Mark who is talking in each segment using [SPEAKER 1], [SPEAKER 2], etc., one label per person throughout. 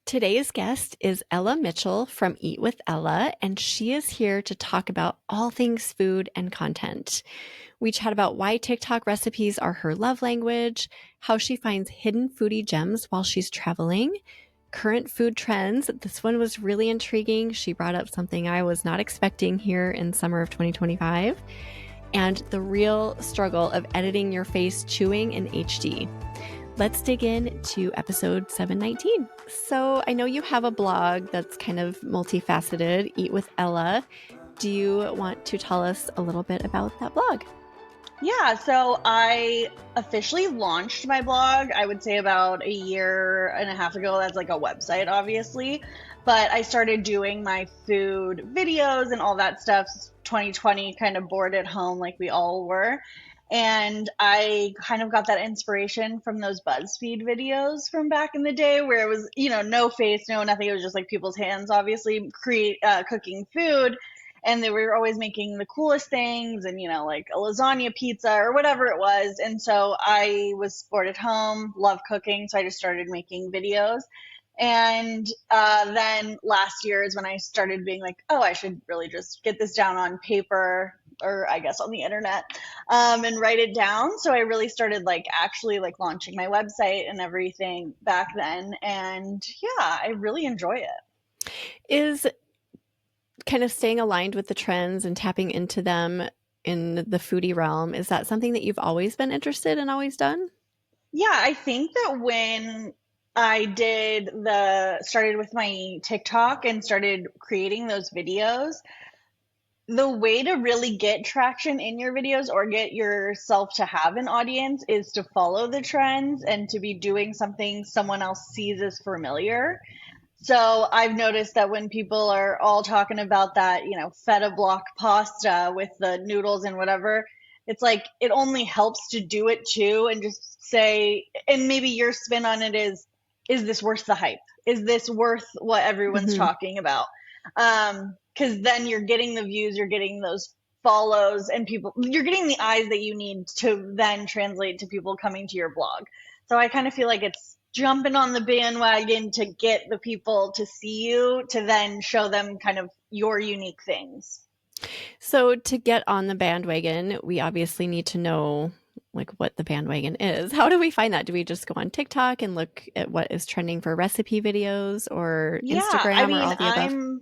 [SPEAKER 1] Today's guest is Ella Mitchell from Eat with Ella, and she is here to talk about all things food and content. We chat about why TikTok recipes are her love language, how she finds hidden foodie gems while she's traveling, current food trends. This one was really intriguing. She brought up something I was not expecting here in summer of 2025, and the real struggle of editing your face chewing in HD. Let's dig in to episode 719. So I know you have a blog that's kind of multifaceted, Eat with Ella. Do you want to tell us a little bit about that blog?
[SPEAKER 2] Yeah, so I officially launched my blog, I would say about a year and a half ago. That's like a website, obviously. But I started doing my food videos and all that stuff 2020, kind of bored at home like we all were. And I kind of got that inspiration from those BuzzFeed videos from back in the day where it was, no face, no nothing. It was just like people's hands, obviously, cooking food. And they were always making the coolest things and, like a lasagna pizza or whatever it was. And so I was bored at home, love cooking. So I just started making videos. And then last year is when I started being like, oh, I should really just get this down on paper or I guess on the internet and write it down. So I really started actually launching my website and everything back then. And yeah, I really enjoy it.
[SPEAKER 1] Is kind of staying aligned with the trends and tapping into them in the foodie realm, is that something that you've always been interested in, always done?
[SPEAKER 2] Yeah, I think that when I started with my TikTok and started creating those videos, the way to really get traction in your videos or get yourself to have an audience is to follow the trends and to be doing something someone else sees as familiar. So I've noticed that when people are all talking about that, feta block pasta with the noodles and whatever, it's like it only helps to do it too and just say, and maybe your spin on it is this worth the hype? Is this worth what everyone's talking about? Because then you're getting the views, you're getting those follows, and you're getting the eyes that you need to then translate to people coming to your blog. So I kind of feel like it's jumping on the bandwagon to get the people to see you, to then show them kind of your unique things.
[SPEAKER 1] So to get on the bandwagon, we obviously need to know what the bandwagon is. How do we find that? Do we just go on TikTok and look at what is trending for recipe videos, or
[SPEAKER 2] Yeah, I
[SPEAKER 1] Instagram, or
[SPEAKER 2] mean,
[SPEAKER 1] all the above?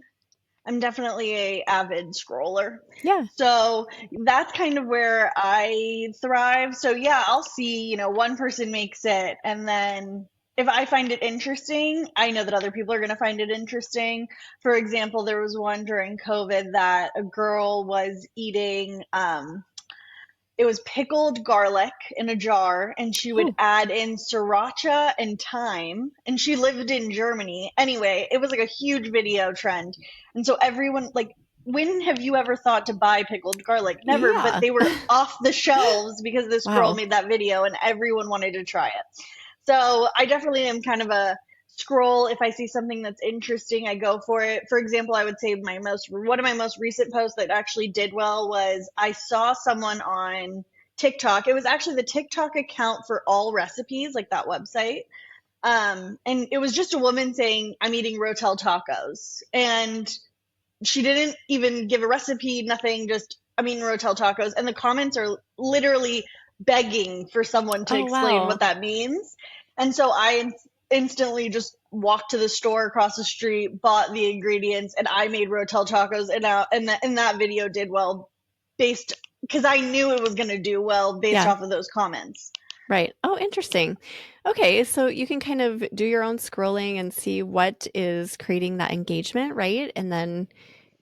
[SPEAKER 2] I'm definitely a avid scroller.
[SPEAKER 1] Yeah.
[SPEAKER 2] So that's kind of where I thrive. So yeah, I'll see, one person makes it and then if I find it interesting, I know that other people are going to find it interesting. For example, there was one during COVID that a girl was eating it was pickled garlic in a jar, and she would
[SPEAKER 1] Oh,
[SPEAKER 2] add in sriracha and thyme. And she lived in Germany. Anyway, it was like a huge video trend. And so everyone, when have you ever thought to buy pickled garlic? Never, but
[SPEAKER 1] yeah.
[SPEAKER 2] they were off the shelves because this girl
[SPEAKER 1] Wow.
[SPEAKER 2] made that video and everyone wanted to try it. So I definitely am kind of a scroll. If I see something that's interesting, I go for it. For example, I would say one of my most recent posts that actually did well was I saw someone on TikTok. It was actually the TikTok account for All Recipes, like that website. And it was just a woman saying, I'm eating Rotel tacos. And she didn't even give a recipe, nothing, just, I'm eating Rotel tacos. And the comments are literally begging for someone to
[SPEAKER 1] Oh,
[SPEAKER 2] explain what
[SPEAKER 1] wow.
[SPEAKER 2] that means. And so I instantly just walked to the store across the street, bought the ingredients, and I made Rotel tacos. And that video did well because I knew it was going to do well based
[SPEAKER 1] Yeah.
[SPEAKER 2] off of those comments.
[SPEAKER 1] Right. Oh, interesting. Okay, so you can kind of do your own scrolling and see what is creating that engagement, right? And then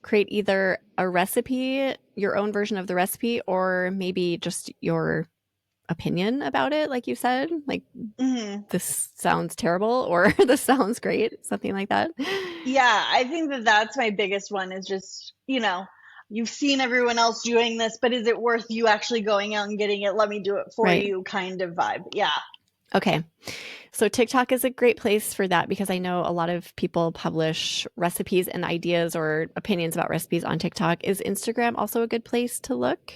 [SPEAKER 1] create either a recipe, your own version of the recipe, or maybe just your opinion about it, like you said, like
[SPEAKER 2] Hmm.
[SPEAKER 1] this sounds terrible or this sounds great, something like that.
[SPEAKER 2] Yeah, I think that that's my biggest one is just, you've seen everyone else doing this, but is it worth you actually going out and getting it? Let me do it for
[SPEAKER 1] Right.
[SPEAKER 2] you kind of vibe. Yeah.
[SPEAKER 1] Okay. So TikTok is a great place for that because I know a lot of people publish recipes and ideas or opinions about recipes on TikTok. Is Instagram also a good place to look?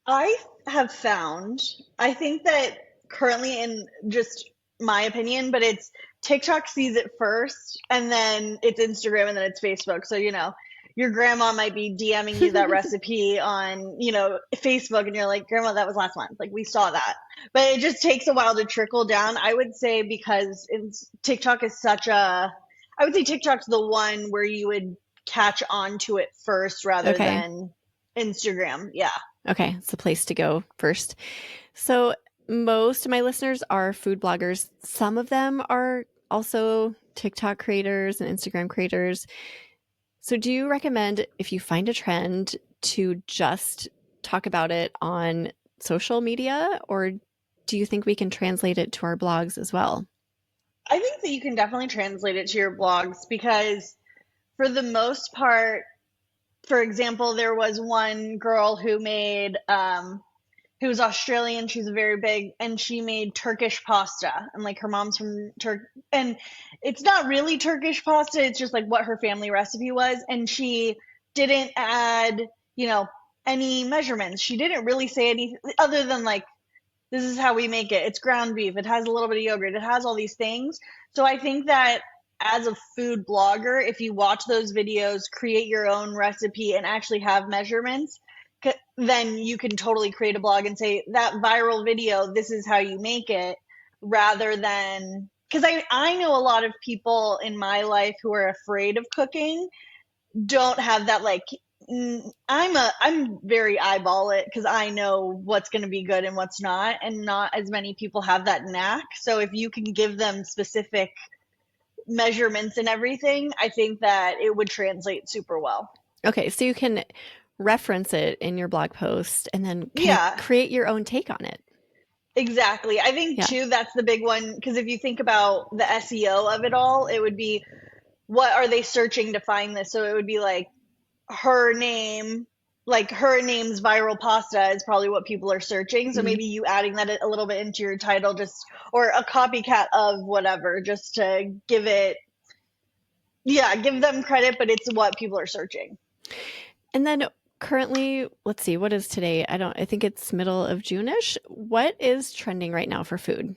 [SPEAKER 2] I have found, I think that currently in just my opinion, but it's TikTok sees it first, and then it's Instagram, and then it's Facebook. So, your grandma might be DMing you that recipe on, Facebook, and you're like, Grandma, that was last month. Like, we saw that. But it just takes a while to trickle down. I would say because TikTok is I would say TikTok's the one where you would catch on to it first rather
[SPEAKER 1] Okay.
[SPEAKER 2] than Instagram. Yeah.
[SPEAKER 1] Okay. It's the place to go first. So, most of my listeners are food bloggers. Some of them are also TikTok creators and Instagram creators. So, do you recommend if you find a trend to just talk about it on social media, or do you think we can translate it to our blogs as well?
[SPEAKER 2] I think that you can definitely translate it to your blogs because for the most part, for example, there was one girl who was Australian. She's very big, and she made Turkish pasta, and like her mom's from and it's not really Turkish pasta. It's just like what her family recipe was, and she didn't add, you know, any measurements. She didn't really say anything other than like this is how we make it. It's ground beef. It has a little bit of yogurt. It has all these things. So I think that as a food blogger, if you watch those videos, create your own recipe, and actually have measurements, then you can totally create a blog and say that viral video, this is how you make it, rather than because I know a lot of people in my life who are afraid of cooking don't have that like I'm very eyeball it because I know what's going to be good and what's not, and not as many people have that knack. So if you can give them specific measurements and everything, I think that it would translate super well.
[SPEAKER 1] Okay, so you can reference it in your blog post and then kind of
[SPEAKER 2] Yeah,
[SPEAKER 1] create your own take on it.
[SPEAKER 2] exactly. I think
[SPEAKER 1] Yeah.
[SPEAKER 2] too that's the big one because if you think about the SEO of it all, it would be what are they searching to find this? So it would be like her name, like her name's viral pasta is probably what people are searching. So
[SPEAKER 1] Mhm.
[SPEAKER 2] maybe you adding that a little bit into your title, just or a copycat of whatever, just to give it, yeah, give them credit, but it's what people are searching.
[SPEAKER 1] And then currently, let's see, what is today? I think it's middle of June-ish. What is trending right now for food?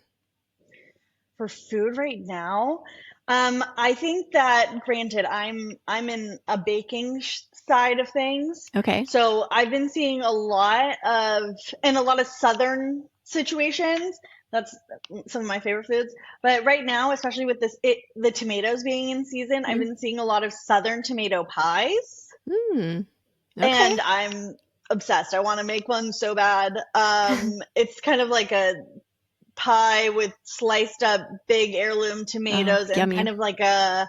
[SPEAKER 2] For food right now, I think that granted, I'm in a baking side of things,
[SPEAKER 1] Okay.
[SPEAKER 2] so I've been seeing a lot of in a lot of southern situations. That's some of my favorite foods. But right now, especially with the tomatoes being in season, I've
[SPEAKER 1] Mm.
[SPEAKER 2] been seeing a lot of southern tomato pies,
[SPEAKER 1] Mm. Okay.
[SPEAKER 2] and I'm obsessed. I want to make one so bad. It's kind of like a pie with sliced up big heirloom
[SPEAKER 1] Oh,
[SPEAKER 2] tomatoes and
[SPEAKER 1] yummy.
[SPEAKER 2] kind of like a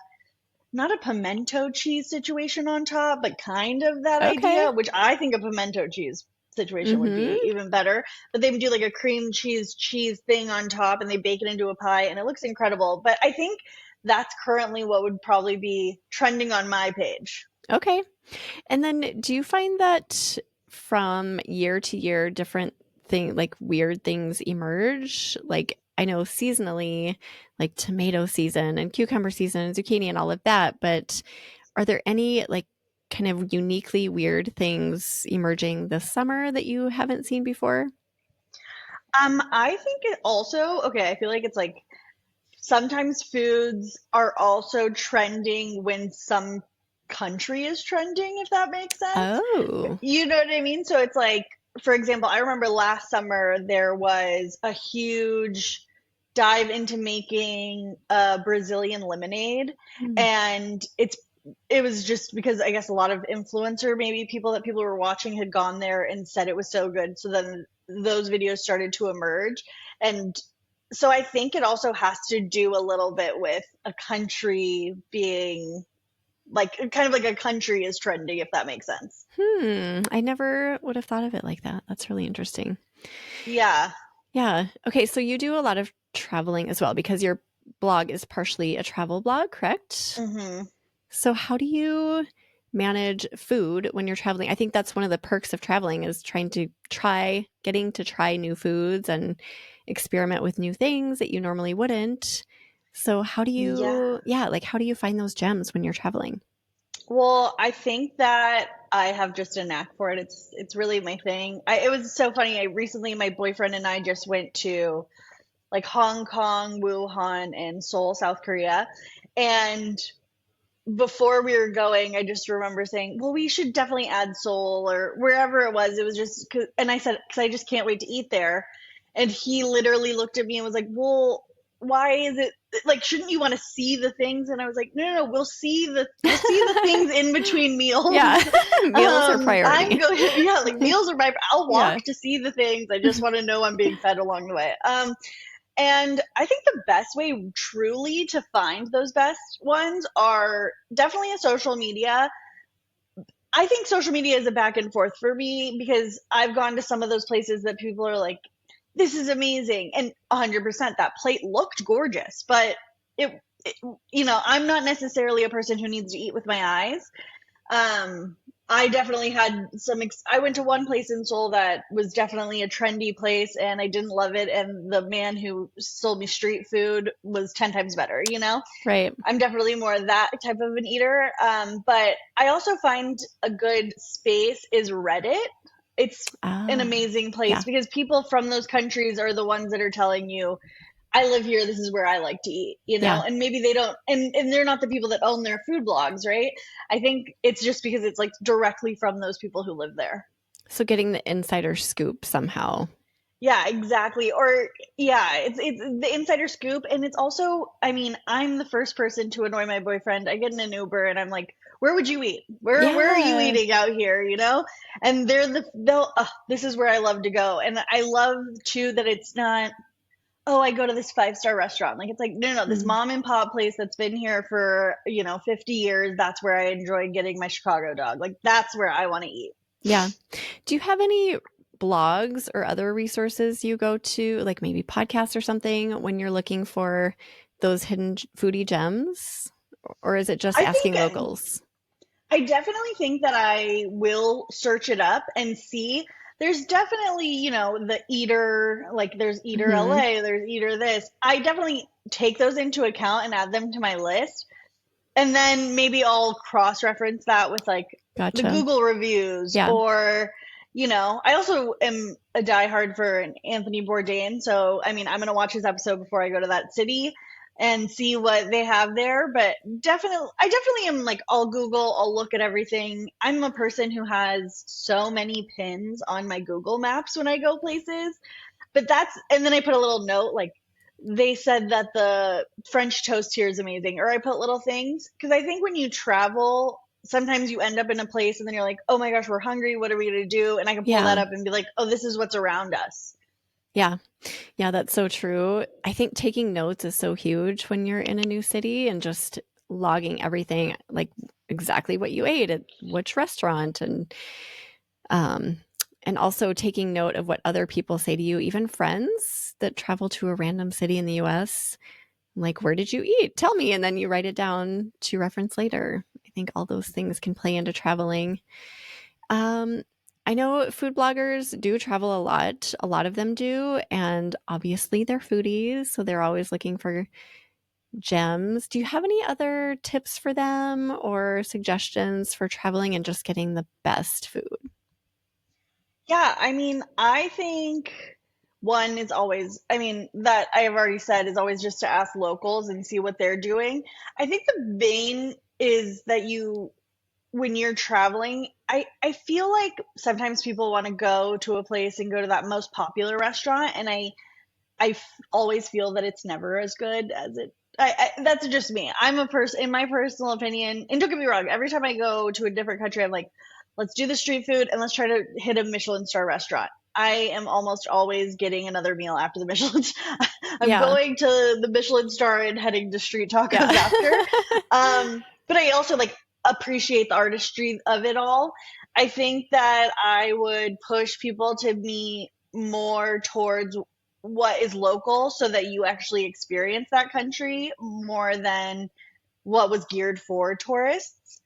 [SPEAKER 2] not a pimento cheese situation on top, but kind of that
[SPEAKER 1] Okay.
[SPEAKER 2] idea, which I think a pimento cheese situation would
[SPEAKER 1] Mm-hmm.
[SPEAKER 2] be even better. But they would do like a cream cheese thing on top and they bake it into a pie and it looks incredible. But I think that's currently what would probably be trending on my page.
[SPEAKER 1] Okay. And then do you find that from year to year, different like weird things emerge? Like I know seasonally, like tomato season and cucumber season and zucchini and all of that, but are there any like kind of uniquely weird things emerging this summer that you haven't seen before?
[SPEAKER 2] I think it also, okay, I feel like it's like sometimes foods are also trending when some country is trending, if that makes sense.
[SPEAKER 1] Oh.
[SPEAKER 2] You know what I mean? So it's like, for example, I remember last summer there was a huge dive into making a Brazilian lemonade,
[SPEAKER 1] Hmm.
[SPEAKER 2] and it was just because I guess a lot of influencer maybe people that people were watching had gone there and said it was so good. So then those videos started to emerge, and so I think it also has to do a little bit with a country being like kind of like a country is trending, if that makes sense.
[SPEAKER 1] I never would have thought of it like that. That's really interesting.
[SPEAKER 2] Yeah.
[SPEAKER 1] Yeah. Okay. So you do a lot of traveling as well because your blog is partially a travel blog, correct?
[SPEAKER 2] Hmm.
[SPEAKER 1] So how do you manage food when you're traveling? I think that's one of the perks of traveling is getting to try new foods and experiment with new things that you normally wouldn't. So
[SPEAKER 2] Yeah.
[SPEAKER 1] how do you find those gems when you're traveling?
[SPEAKER 2] Well, I think that I have just a knack for it. It's really my thing. It was so funny. I recently my boyfriend and I just went to like Hong Kong, Wuhan, and Seoul, South Korea. And before we were going, I just remember saying, well, we should definitely add Seoul or wherever it was. It was just, and I said, because I just can't wait to eat there. And he literally looked at me and was like, well, why is it like, shouldn't you want to see the things? And I was like, no, no, no, we'll see the things in between meals.
[SPEAKER 1] Yeah. Meals are
[SPEAKER 2] I'm
[SPEAKER 1] priority.
[SPEAKER 2] going, yeah, like meals are I'll walk
[SPEAKER 1] Yeah.
[SPEAKER 2] to see the things. I just want to know I'm being fed along the way. And I think the best way truly to find those best ones are definitely a social media. I think social media is a back and forth for me because I've gone to some of those places that people are like, this is amazing. And 100% that plate looked gorgeous, but it I'm not necessarily a person who needs to eat with my eyes. um, I definitely had I went to one place in Seoul that was definitely a trendy place and I didn't love it. And the man who sold me street food was 10 times better, you know?
[SPEAKER 1] Right.
[SPEAKER 2] I'm definitely more that type of an eater. But I also find a good space is Reddit. It's an
[SPEAKER 1] Ah,
[SPEAKER 2] amazing place
[SPEAKER 1] yeah.
[SPEAKER 2] because people from those countries are the ones that are telling you, I live here, this is where I like to eat,
[SPEAKER 1] Yeah.
[SPEAKER 2] and maybe they don't, and they're not the people that own their food blogs, right? I think it's just because it's like directly from those people who live there.
[SPEAKER 1] So getting the insider scoop somehow.
[SPEAKER 2] Yeah, exactly. Or yeah, it's the insider scoop, and it's also, I mean, I'm the first person to annoy my boyfriend. I get in an Uber, and I'm like, "Where would you eat? Where are you
[SPEAKER 1] Yeah.
[SPEAKER 2] eating out here?" And this is where I love to go, and I love too that it's not, oh, I go to this 5-star restaurant. Like it's like, no, no, no, this
[SPEAKER 1] Mm,
[SPEAKER 2] mom and pop place that's been here for 50 years. That's where I enjoy getting my Chicago dog. Like that's where I want to eat.
[SPEAKER 1] yeah. Do you have any blogs or other resources you go to, like maybe podcasts or something, when you're looking for those hidden foodie gems? Or is it just
[SPEAKER 2] I think
[SPEAKER 1] asking locals?
[SPEAKER 2] I definitely think that I will search it up and see. There's definitely, the eater, like there's eater
[SPEAKER 1] Hmm.
[SPEAKER 2] LA, there's eater this. I definitely take those into account and add them to my list. And then maybe I'll cross reference that with like the
[SPEAKER 1] Gotcha.
[SPEAKER 2] Google reviews
[SPEAKER 1] Yeah.
[SPEAKER 2] or, I also am a diehard for an Anthony Bourdain. So, I mean, I'm going to watch his episode before I go to that city and see what they have there. But I definitely am like, I'll Google, I'll look at everything. I'm a person who has so many pins on my Google Maps when I go places, and then I put a little note like, they said that the French toast here is amazing, or I put little things because I think when you travel, sometimes you end up in a place and then you're like, oh my gosh, we're hungry. What are we going to do? And I can pull that
[SPEAKER 1] Yeah.
[SPEAKER 2] up and be like, oh, this is what's around us.
[SPEAKER 1] Yeah. Yeah, that's so true. I think taking notes is so huge when you're in a new city and just logging everything, like exactly what you ate at which restaurant, um and also taking note of what other people say to you, even friends that travel to a random city in the US, like where did you eat? Tell me, and then you write it down to reference later. I think all those things can play into traveling. Um, I know food bloggers do travel a lot. A lot of them do. And obviously, they're foodies. So they're always looking for gems. Do you have any other tips for them or suggestions for traveling and just getting the best food?
[SPEAKER 2] Yeah, I mean, I think one is always, I mean, that I have already said is always just to ask locals and see what they're doing. I think the main is that when you're traveling, I feel like sometimes people want to go to a place and go to that most popular restaurant, and always feel that it's never as good as it. That's just me. I'm a person, in my personal opinion, and don't get me wrong. Every time I go to a different country, I'm like, let's do the street food and let's try to hit a Michelin star restaurant. I am almost always getting another meal after the Michelin. I'm
[SPEAKER 1] Yeah.
[SPEAKER 2] going to the Michelin star and heading to street tacos
[SPEAKER 1] Yeah.
[SPEAKER 2] after. But I also like appreciate the artistry of it all. I think that I would push people to be more towards what is local so that you actually experience that country more than what was geared for tourists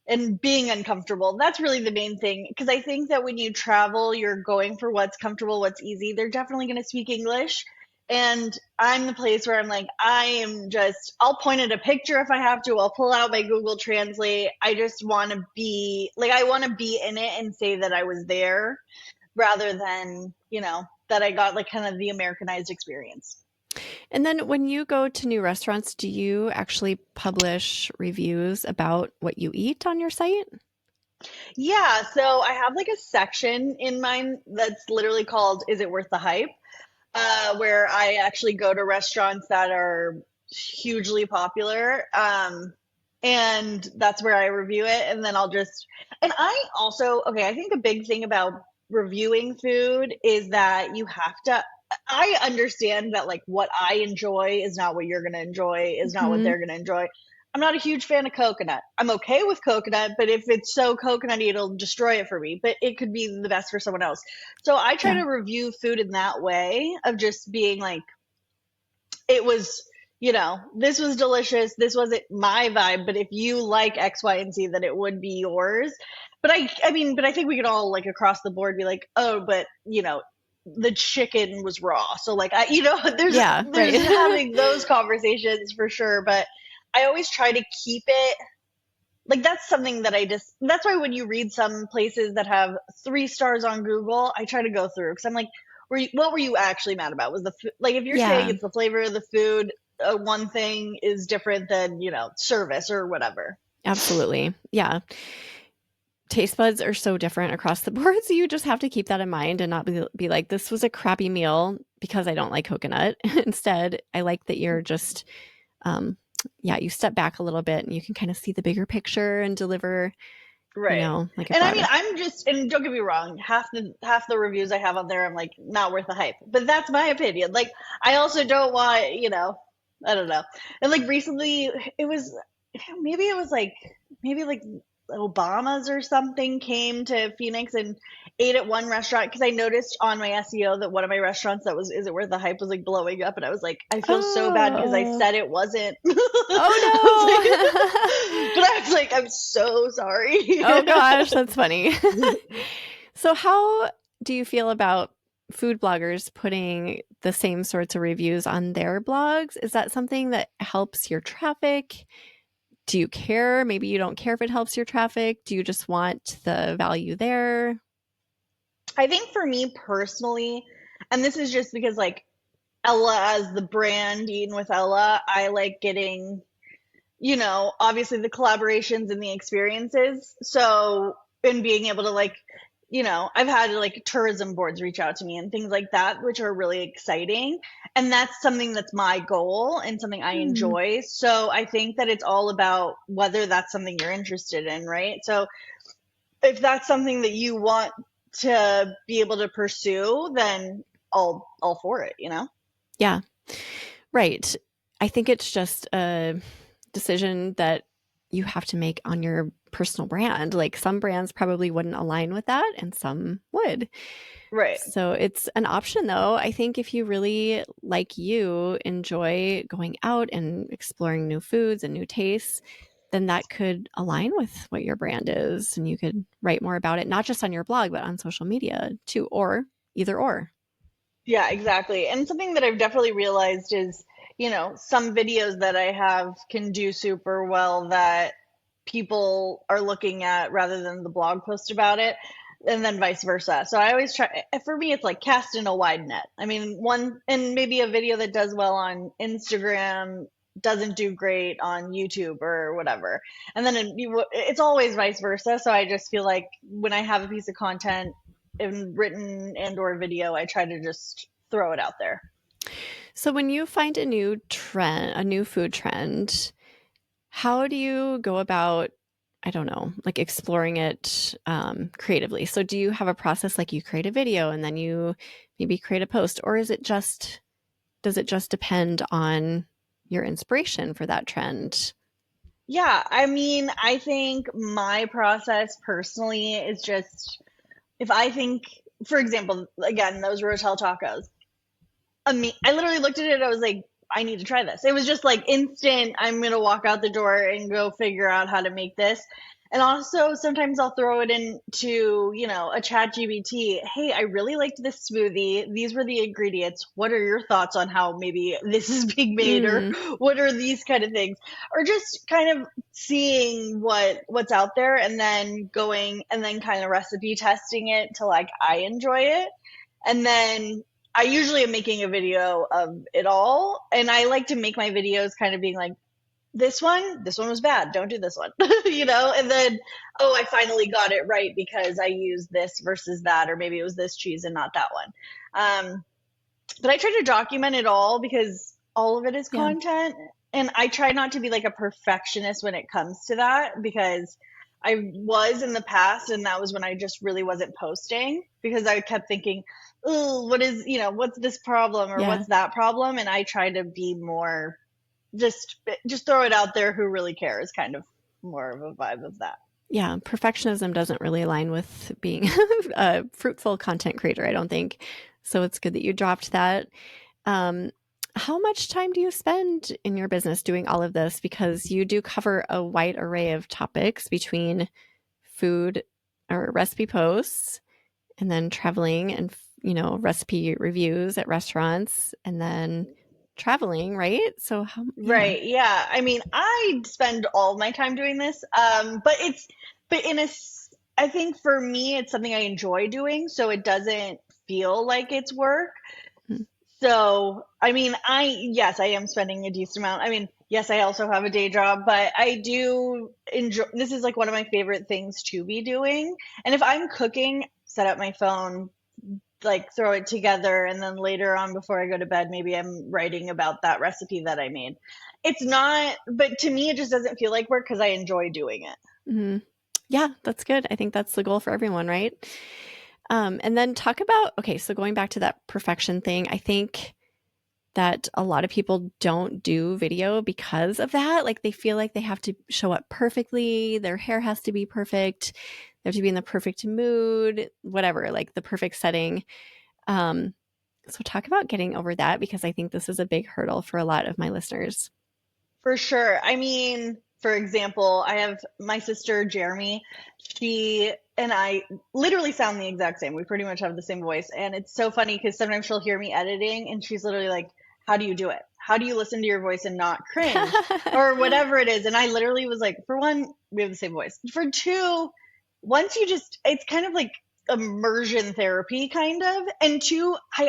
[SPEAKER 2] and being uncomfortable. That's really the main thing. Because I think that when you travel, you're going for what's comfortable, what's easy. They're definitely going to speak English. And I'm the place where I'm like, I'll point at a picture if I have to. I'll pull out my Google Translate. I just want to be like, I want to be in it and say that I was there rather than, that I got like kind of the Americanized experience.
[SPEAKER 1] And then when you go to new restaurants, do you actually publish reviews about what you eat on your site?
[SPEAKER 2] Yeah, so I have like a section in mine that's literally called "Is it worth the hype?" Where I actually go to restaurants that are hugely popular. And that's where I review it. And then and I also, okay, I think a big thing about reviewing food is that you have to, I understand that like what I enjoy is not what you're going to enjoy, is not what
[SPEAKER 1] Hmm.
[SPEAKER 2] they're going to enjoy. I'm not a huge fan of coconut. I'm okay with coconut, but if it's so coconutty, it'll destroy it for me. But it could be the best for someone else. So I try
[SPEAKER 1] Yeah.
[SPEAKER 2] to review food in that way of just being like, it was, this was delicious. This wasn't my vibe, but if you like X, Y, and Z, then it would be yours. But I think we could all like across the board be like, oh, but the chicken was raw. So like,
[SPEAKER 1] Yeah,
[SPEAKER 2] there's
[SPEAKER 1] right.
[SPEAKER 2] having those conversations for sure. But I always try to keep it like that's something that that's why when you read some places that have 3 stars on Google, I try to go through because I'm like, what were you actually mad about? Was like if you're saying
[SPEAKER 1] Yeah,
[SPEAKER 2] it's the flavor of the food, one thing is different than service or whatever.
[SPEAKER 1] absolutely. Yeah. Taste buds are so different across the board, so you just have to keep that in mind and not be like, this was a crappy meal because I don't like coconut. Instead, I like that you're just, um, yeah, you step back a little bit and you can kind of see the bigger picture and deliver,
[SPEAKER 2] Right.
[SPEAKER 1] like a
[SPEAKER 2] And I mean,
[SPEAKER 1] product.
[SPEAKER 2] and don't get me wrong, half the reviews I have on there, I'm like, not worth the hype. But that's my opinion. Like, I also don't want, I don't know. And like recently, it was maybe it was like maybe like Obama's or something came to Phoenix and ate at one restaurant because I noticed on my SEO that one of my restaurants that was Is It Worth the Hype was like blowing up, and I was like, I feel so bad because I
[SPEAKER 1] Oh,
[SPEAKER 2] said it wasn't. I was
[SPEAKER 1] oh
[SPEAKER 2] like, but I was like, I'm so
[SPEAKER 1] no. Oh
[SPEAKER 2] sorry.
[SPEAKER 1] gosh, that's funny. So, how do you feel about food bloggers putting the same sorts of reviews on their blogs? Is that something that helps your traffic? Do you care? Maybe you don't care if it helps your traffic. Do you just want the value there?
[SPEAKER 2] I think for me personally, and this is just because like Ella as the brand, Eating with Ella, I like getting obviously the collaborations and the experiences. So, and being able to like, I've had like tourism boards reach out to me and things like that, which are really exciting. And that's something that's my goal and something I
[SPEAKER 1] Hmm.
[SPEAKER 2] enjoy. So I think that it's all about whether that's something you're interested in, right? So if that's something that you want to be able to pursue, then all for it.
[SPEAKER 1] Yeah, right. I think it's just a decision that you have to make on your personal brand. Like some brands probably wouldn't align with that and some would.
[SPEAKER 2] Right.
[SPEAKER 1] So it's an option though. I think if you really, like you, enjoy going out and exploring new foods and new tastes, then that could align with what your brand is. And you could write more about it, not just on your blog, but on social media too, or either or.
[SPEAKER 2] Yeah, exactly. And something that I've definitely realized is, some videos that I have can do super well that people are looking at rather than the blog post about it, and then vice versa. So I always try, for me, it's like cast in a wide net. I mean, and maybe a video that does well on Instagram doesn't do great on YouTube or whatever. And then it's always vice versa. So I just feel like when I have a piece of content in written and or video, I try to just throw it out there.
[SPEAKER 1] So when you find a new trend, a new food trend, how do you go about, I don't know, like exploring it creatively? So do you have a process like you create a video and then you maybe create a post, or does it just depend on your inspiration for that trend?
[SPEAKER 2] Yeah, I mean, I think my process personally is just if I think, for example, again, those Rotel tacos. I literally looked at it. I was like, I need to try this. It was just like instant. I'm gonna walk out the door and go figure out how to make this. And also, sometimes I'll throw it into, a chat GBT. Hey, I really liked this smoothie. These were the ingredients. What are your thoughts on how maybe this is being made, or
[SPEAKER 1] Mm,
[SPEAKER 2] what are these kind of things? Or just kind of seeing what's out there and then going and then kind of recipe testing it till like I enjoy it. And then I usually am making a video of it all, and I like to make my videos kind of being like, this one was bad. Don't do this one, and then, oh, I finally got it right because I used this versus that, or maybe it was this cheese and not that one. But I try to document it all because all of it is
[SPEAKER 1] Yeah.
[SPEAKER 2] content. And I try not to be like a perfectionist when it comes to that because I was in the past, and that was when I just really wasn't posting because I kept thinking, oh, what's this problem or
[SPEAKER 1] Yeah.
[SPEAKER 2] what's that problem? And I try to be more just throw it out there. Who really cares? Kind of more of a vibe of that.
[SPEAKER 1] Yeah. Perfectionism doesn't really align with being a fruitful content creator, I don't think. So it's good that you dropped that. Um, how much time do you spend in your business doing all of this? Because you do cover a wide array of topics between food or recipe posts and then traveling and, recipe reviews at restaurants and then traveling, right? So yeah.
[SPEAKER 2] Right. Yeah. I mean, I spend all my time doing this. But I think for me, it's something I enjoy doing. So it doesn't feel like it's work.
[SPEAKER 1] Mm.
[SPEAKER 2] So, I mean, yes, I am spending a decent amount. I mean, yes, I also have a day job, but I do enjoy, this is like one of my favorite things to be doing. And if I'm cooking, set up my phone, like throw it together, and then later on before I go to bed maybe I'm writing about that recipe that I made. It's not, but to me it just doesn't feel like work because I enjoy doing it.
[SPEAKER 1] Mhm. Yeah, that's good. I think that's the goal for everyone, right? And then talk about, okay, so going back to that perfection thing, I think that a lot of people don't do video because of that. Like they feel like they have to show up perfectly, their hair has to be perfect, they have to be in the perfect mood, whatever, like the perfect setting. Um, so talk about getting over that because I think this is a big hurdle for a lot of my listeners.
[SPEAKER 2] For sure. I mean, for example, I have my sister Jeremy. She and I literally sound the exact same. We pretty much have the same voice. And it's so funny because sometimes she'll hear me editing and she's literally like, how do you do it? How do you listen to your voice and not cringe? Or whatever it is. And I literally was like, for one, we have the same voice. For two, it's kind of like immersion therapy, kind of. And two, I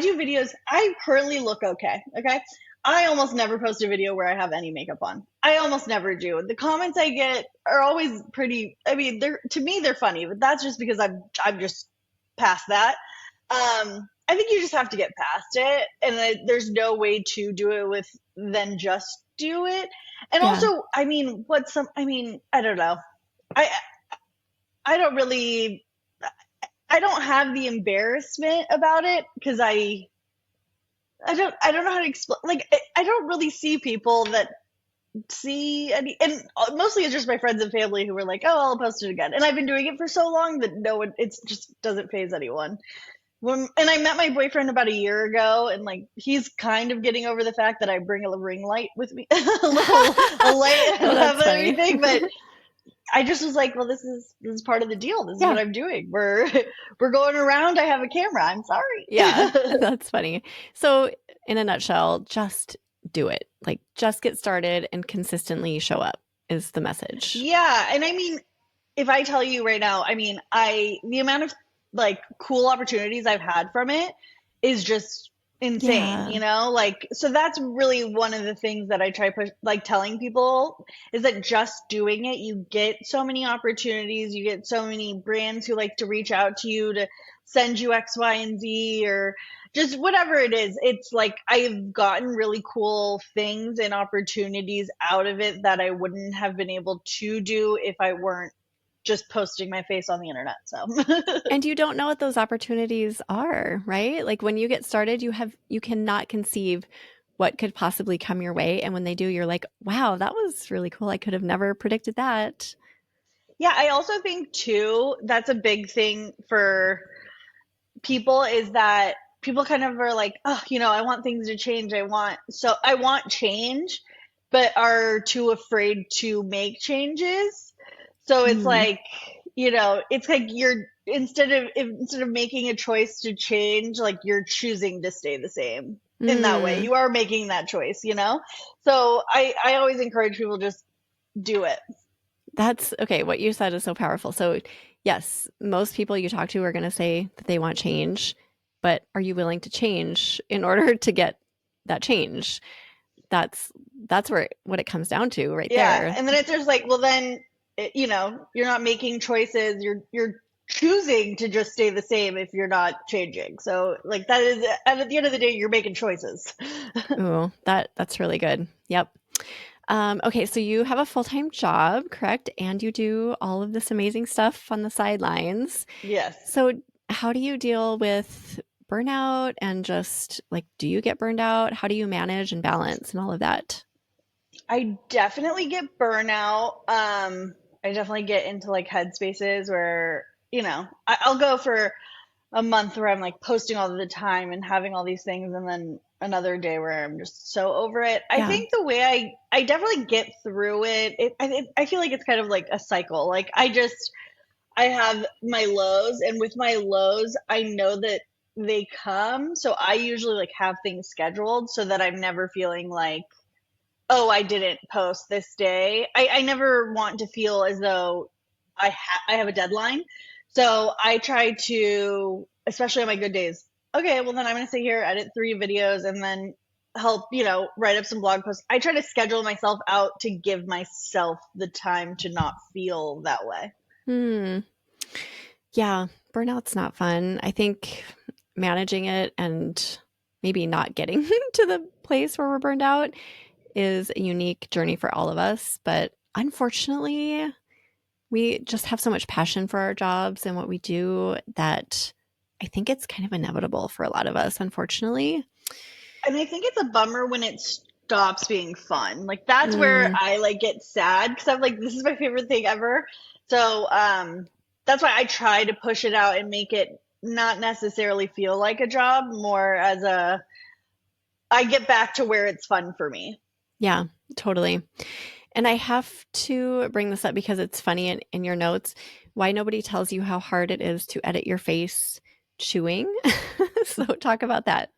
[SPEAKER 2] do videos. I currently look okay. Okay. I almost never post a video where I have any makeup on. I almost never do. The comments I get are always pretty. I mean, to me they're funny, but that's just because I'm just past that. I think you just have to get past it, and there's no way to do it with then just do it. And
[SPEAKER 1] Yeah.
[SPEAKER 2] also, I mean, I mean, I don't know. I I don't really. I don't have the embarrassment about it because I don't know how to explain. Like I don't really see people that see any, and mostly it's just my friends and family who were like, "Oh, I'll post it again." And I've been doing it for so long that no one, it just doesn't phase anyone. And I met my boyfriend about a year ago, and like he's kind of getting over the fact that I bring a ring light with me, a light
[SPEAKER 1] Oh,
[SPEAKER 2] and have
[SPEAKER 1] that's funny.
[SPEAKER 2] everything, but I just was like, well, this is part of the deal. This is
[SPEAKER 1] Yeah.
[SPEAKER 2] what I'm doing. We're going around. I have a camera. I'm
[SPEAKER 1] Yeah,
[SPEAKER 2] sorry.
[SPEAKER 1] that's funny. So, in a nutshell, just do it. Like, just get started and consistently show up is the message.
[SPEAKER 2] Yeah, and I mean, if I tell you right now, I mean, the amount of like cool opportunities I've had from it is just insane,
[SPEAKER 1] Yeah.
[SPEAKER 2] Like, so that's really one of the things that I try push, like telling people is that just doing it, you get so many opportunities, you get so many brands who like to reach out to you to send you X, Y, and Z, or just whatever it is. It's like I've gotten really cool things and opportunities out of it that I wouldn't have been able to do if I weren't just posting my face on the internet. So
[SPEAKER 1] And you don't know what those opportunities are, right? Like when you get started, you cannot conceive what could possibly come your way. And when they do, you're like, wow, that was really cool. I could have never predicted that.
[SPEAKER 2] yeah, I also think too that's a big thing for people is that people kind of are like, oh, I want things to change. I want change, but are too afraid to make changes. So it's
[SPEAKER 1] Mm.
[SPEAKER 2] like, it's like you're instead of making a choice to change, like you're choosing to stay the same. In that way,
[SPEAKER 1] Mm.
[SPEAKER 2] you are making that choice. So I always encourage people just do it.
[SPEAKER 1] That's okay. What you said is so powerful. So, yes, most people you talk to are going to say that they want change. but are you willing to change in order to get that change? That's that's where what it comes down to right
[SPEAKER 2] Yeah,
[SPEAKER 1] there.
[SPEAKER 2] and then it's just like, well, then you're not making choices. You're choosing to just stay the same if you're not changing. So like that is, and at the end of the day, you're making choices.
[SPEAKER 1] Ooh, that's really good. Yep. Okay, so you have a full-time job, correct? And you do all of this amazing stuff on the sidelines.
[SPEAKER 2] Yes.
[SPEAKER 1] So how do you deal with burnout and just like, do you get burned out? How do you manage and balance and all of that?
[SPEAKER 2] I definitely get burnout. I definitely get into like headspaces where, I'll go for a month where I'm like posting all the time and having all these things, and then another day where I'm just so over it. I
[SPEAKER 1] Yeah.
[SPEAKER 2] think the way I definitely get through I feel like it's kind of like a cycle. Like I have my lows, and with my lows, I know that they come. So I usually like have things scheduled so that I'm never feeling like, oh, I didn't post this day. I never want to feel as though I have a deadline. So I try to, especially on my good days, okay, well then I'm going to sit here, edit 3 videos, and then help, write up some blog posts. I try to schedule myself out to give myself the time to not feel that way.
[SPEAKER 1] Hmm. Yeah, burnout's not fun. I think managing it and maybe not getting to the place where we're burned out is a unique journey for all of us. But unfortunately, we just have so much passion for our jobs and what we do that I think it's kind of inevitable for a lot of us, unfortunately.
[SPEAKER 2] And I think it's a bummer when it stops being fun. Like that's where
[SPEAKER 1] Mm,
[SPEAKER 2] I like get sad because I'm like, this is my favorite thing ever. So that's why I try to push it out and make it not necessarily feel like a job, more as a I get back to where it's fun for me.
[SPEAKER 1] yeah, totally. And I have to bring this up because it's funny in your notes why nobody tells you how hard it is to edit your face chewing. So talk about that.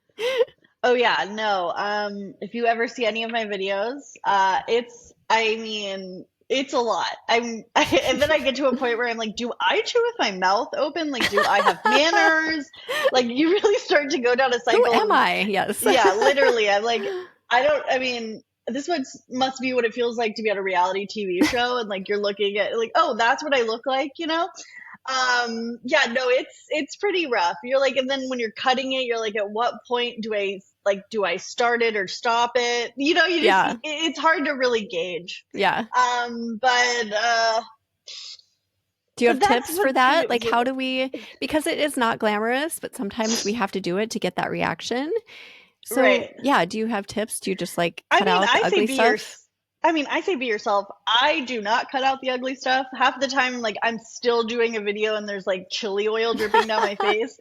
[SPEAKER 2] Oh yeah, no. If you ever see any of my videos, I mean, it's a lot. And then I get to a point where I'm like, do I chew with my mouth open? Like, do I have manners? Like, you really start to go down a
[SPEAKER 1] Who
[SPEAKER 2] cycle
[SPEAKER 1] am
[SPEAKER 2] of,
[SPEAKER 1] I? Yes.
[SPEAKER 2] yeah, literally. I'm like, I mean, must be what it feels like to be on a reality TV show, and like you're looking at like, oh, that's what I look like, you know? Yeah, no, it's pretty rough. You're like, and then when you're cutting it, you're like, at what point do I start it or stop it?
[SPEAKER 1] Yeah.
[SPEAKER 2] It's hard to really gauge.
[SPEAKER 1] Yeah.
[SPEAKER 2] But
[SPEAKER 1] Do you
[SPEAKER 2] but
[SPEAKER 1] have
[SPEAKER 2] that's
[SPEAKER 1] tips for
[SPEAKER 2] what's
[SPEAKER 1] that? Like, how do we, because it is not glamorous, but sometimes we have to do it to get that reaction. So,
[SPEAKER 2] right.
[SPEAKER 1] yeah, do you have tips? Do you just like
[SPEAKER 2] I
[SPEAKER 1] cut
[SPEAKER 2] mean,
[SPEAKER 1] out the ugly stuff?
[SPEAKER 2] I say be yourself. I do not cut out the ugly stuff. Half the time, like I'm still doing a video and there's like chili oil dripping down my face,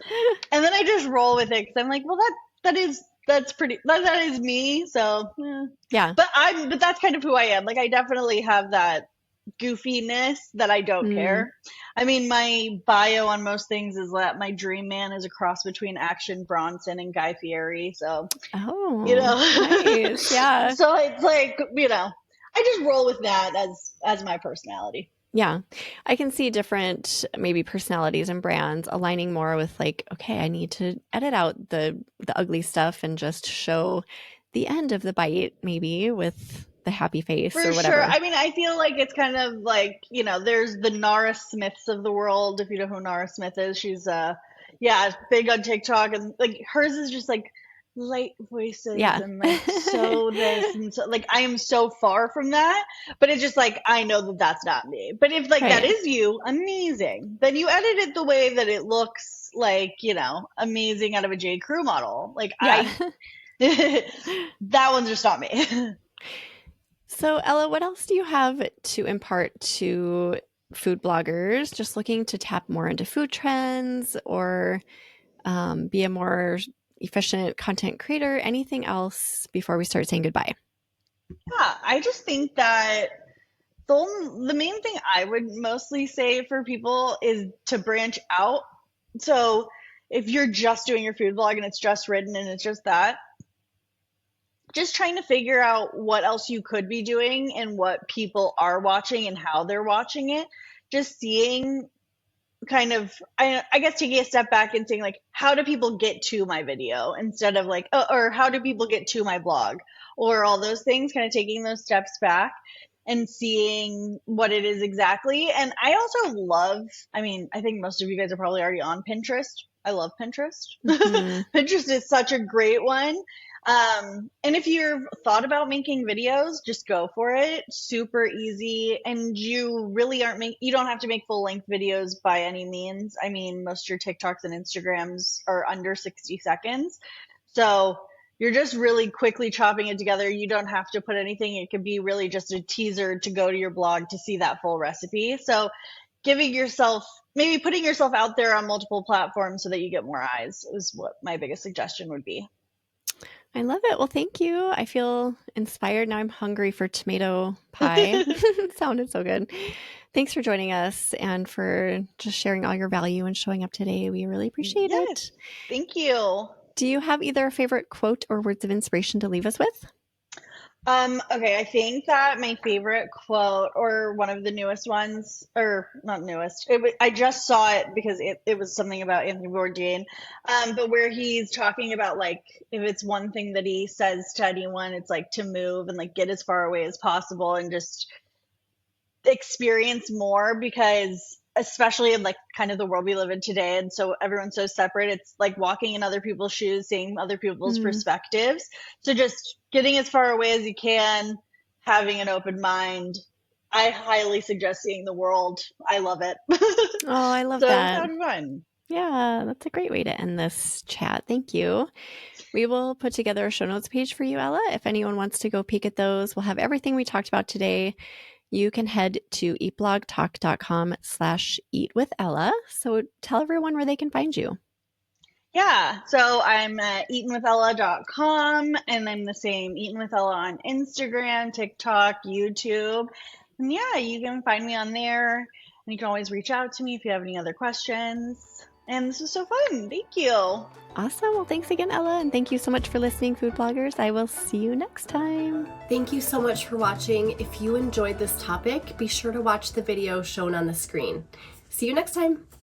[SPEAKER 2] and then I just roll with it because I'm like, well, that is me. So,
[SPEAKER 1] Yeah.
[SPEAKER 2] but that's kind of who I am. Like I definitely have that goofiness that I don't
[SPEAKER 1] Mm.
[SPEAKER 2] care. I mean, my bio on most things is that my dream man is a cross between Action Bronson and Guy Fieri. So, you
[SPEAKER 1] Oh,
[SPEAKER 2] know,
[SPEAKER 1] nice. Yeah.
[SPEAKER 2] so it's like, I just roll with that as my personality.
[SPEAKER 1] Yeah. I can see different maybe personalities and brands aligning more with like, okay, I need to edit out the ugly stuff and just show the end of the bite maybe with the happy face
[SPEAKER 2] For
[SPEAKER 1] or
[SPEAKER 2] sure.
[SPEAKER 1] whatever.
[SPEAKER 2] I mean, I feel like it's kind of like, there's the Nara Smiths of the world. If you know who Nara Smith is, she's yeah, big on TikTok, and like hers is just like light voices
[SPEAKER 1] Yeah.
[SPEAKER 2] and like so this and so like I am so far from that, but it's just like I know that that's not me. But if like that
[SPEAKER 1] Right.
[SPEAKER 2] is you, amazing. Then you edit it the way that it looks like, amazing out of a J. Crew model. Like
[SPEAKER 1] Yeah.
[SPEAKER 2] I that one's just not me.
[SPEAKER 1] So, Ella, what else do you have to impart to food bloggers just looking to tap more into food trends or be a more efficient content creator? Anything else before we start saying goodbye?
[SPEAKER 2] Yeah, I just think that the main thing I would mostly say for people is to branch out. So if you're just doing your food blog and it's just written and it's just that, just trying to figure out what else you could be doing and what people are watching and how they're watching it. Just seeing, kind of, I guess, taking a step back and saying, like, how do people get to my video instead of like, or how do people get to my blog or all those things, kind of taking those steps back and seeing what it is exactly. And I also love, I mean, I think most of you guys are probably already on Pinterest. I love Pinterest.
[SPEAKER 1] Hmm.
[SPEAKER 2] Pinterest is such a great one. And if you've thought about making videos, just go for it. Super easy. And you really you don't have to make full length videos by any means. I mean, most of your TikToks and Instagrams are under 60 seconds. So you're just really quickly chopping it together. You don't have to put anything. It could be really just a teaser to go to your blog to see that full recipe. So giving yourself, maybe putting yourself out there on multiple platforms so that you get more eyes is what my biggest suggestion would be.
[SPEAKER 1] I love it. Well, thank you. I feel inspired. Now I'm hungry for tomato pie. It sounded so good. Thanks for joining us and for just sharing all your value and showing up today. We really appreciate
[SPEAKER 2] Yes.
[SPEAKER 1] it.
[SPEAKER 2] Thank you.
[SPEAKER 1] Do you have either a favorite quote or words of inspiration to leave us with?
[SPEAKER 2] Okay, I think that my favorite quote, or one of the newest ones, or not newest, I just saw it because it was something about Anthony Bourdain, but where he's talking about, like, if it's one thing that he says to anyone, it's like to move and like get as far away as possible and just experience more, because especially in like kind of the world we live in today, and so everyone's so separate, it's like walking in other people's shoes, seeing other people's
[SPEAKER 1] Mm.
[SPEAKER 2] perspectives. So just getting as far away as you can, having an open mind. I highly suggest seeing the world. I love it.
[SPEAKER 1] Oh, I love
[SPEAKER 2] So
[SPEAKER 1] that.
[SPEAKER 2] that was fun.
[SPEAKER 1] Yeah, that's a great way to end this chat. Thank you. We will put together a show notes page for you, Ella. If anyone wants to go peek at those, we'll have everything we talked about today. You can head to eatblogtalk.com/eatwithella. So tell everyone where they can find you.
[SPEAKER 2] Yeah, so I'm at eatonwithella.com, and I'm the same, Eaton with Ella, on Instagram, TikTok, YouTube. And yeah, you can find me on there, and you can always reach out to me if you have any other questions. And this was so fun. Thank you.
[SPEAKER 1] Awesome. Well, thanks again, Ella. And thank you so much for listening, food bloggers. I will see you next time.
[SPEAKER 3] Thank you so much for watching. If you enjoyed this topic, be sure to watch the video shown on the screen. See you next time.